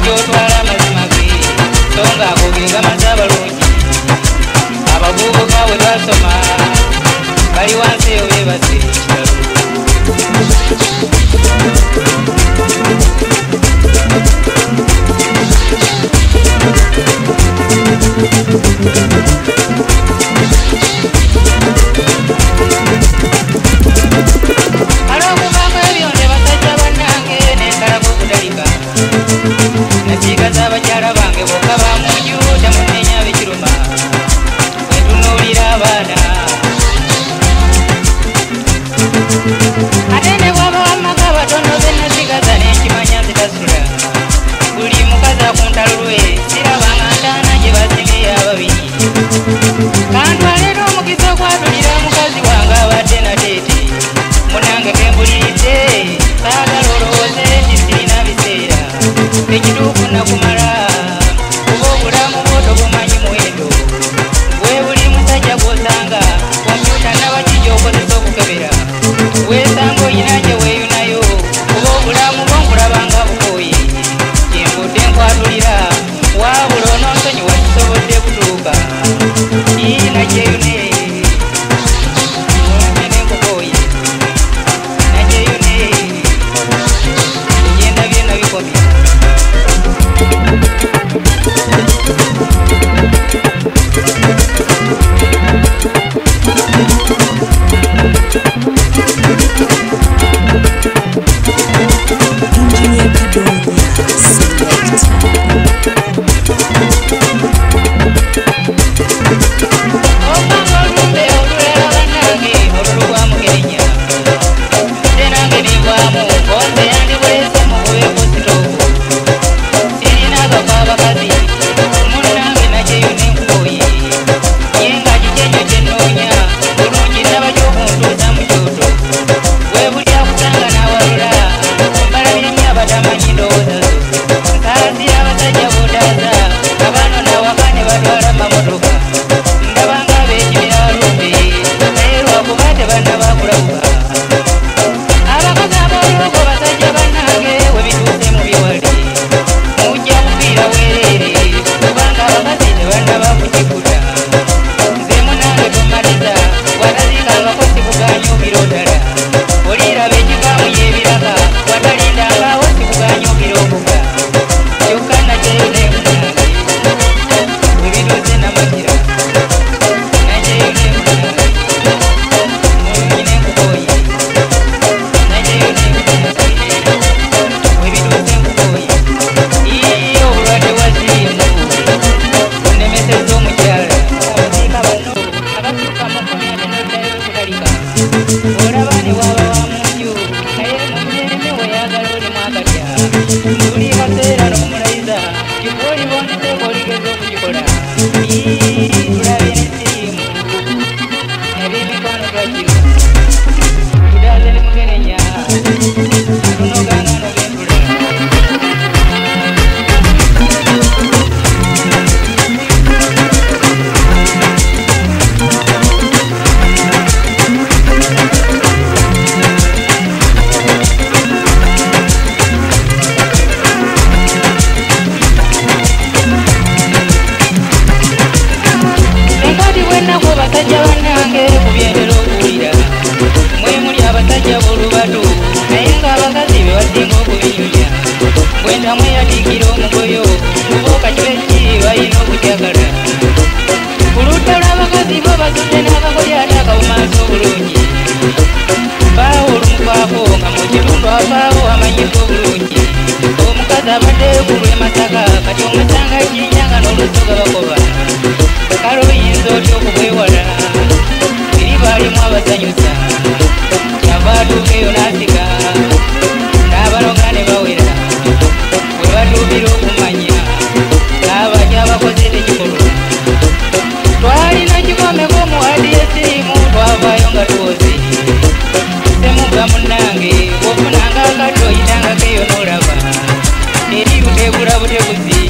gyotwala amazima ge so nga ago gengamazza abalungi abavubuka bwe basoma bali wansi eyo bebase ekitalo alokuvako ebyonde basajja bannange nenkalako okutalika nakiika z'abakyala bange bokka bamunju tamunenya bekiruma wentunuulira abaana ate ne bwaba wamaka batono bennasigaza nenkimanya nzitasula buli mukazi akuntalulwe sirabanga ntaana gye bazimeyo ababiri kantwalera omukisa okwatulira mukazi wange abadde nateete munange kembuliridde saagala olowooze nti sirina biseera ekituufu nakumala kuba obulamu bwo tobumanyi muwendo bwe buli musajja gw'osanga kompyuta nabakijja okozesa okukebera weesanga oyina gye weeyunayo kuba obulamu bwo nkulabanga bukooye kyenvudde nkwatulira waabula onoonsonyiwa kisobodde kutuuka nakyeyune nenkukooye nakyeyune egenda byonna bikomye Engineer Kadonya obanga olumbe olulera bannange olulwa mugenya ate nange nivaamu konze yandibulese mububeko sitoovu sirina agako abakazi munnange nakyeyo nenkukooye ye nga kikenyo kyennoonya bulungi ndaba gy'okuntuuza mu kyoto bwe buli akusanga n'awalula mbalabye nnyo abatamanyi ndowooza zo nkaazira abasajja bootaaza abaano nawaka ne batwala mamotoka ndabanga beekibira balumbe naye lwakuba tebannaba kulabuka abakazi abaloko basajja bannange we bituuse mu biwali mujja kufiira bwereere kubanga abakazi tebannaba kukikuta nze munange tomaliza watazikangako sikuganya obirondala oliraba ekivaamu y'ebiraka watalindangaawo sikuganya obira okuga kyokka nakyeyo nemunange we bituuse namakira nakyeyo nemunange mulungi nenkukooye nakyeyo nemunange we bituuse nkukooye iye obulwadde bwa siriimu bunemesezza omukyala abasiika banno abatuuka mu kkumi ate n'oddayo bekutalika olaba ne bwaba wa munju naye mumunyereme weyagala olimu akatya tuli kaseera n'omulayiza kikuolibonezeko oligeza okugikola tulabye nesiriimu ebyemikwano twakiro tudaze ne mugenenya atunoganga nogentula enkati bwennaku basajja bannange kubyendera okuwulira mwe muli abasajja b'olubatu naye ng'abakazi be basinga okubinyumya bwenda mweyatiikira omugoyo kuba okakiba eki balina okukyagala ku ludda lw'abakazi bo bazudde n'akagoye ate akawumaaso obulungi baawo olumufaako nga mu kitundu avaawo amanyika obulungi omukazi abadde ku lw'emasaka kati omusanga kinyanga n'olusoga bakoba kale oyinza otya okubwewala eri baalimu abasanyusa kyava atuuka eyo n'asika n'abalonga ne bawera we batuukira okumanya n'abajja abakoze tekikolwa twalina kikomeko muwadi esiriimu twavaayo nga tuwoze semuga munnange bw'ofunanga akadde oyitangako eyo n'olaba eri luteekula butebuzi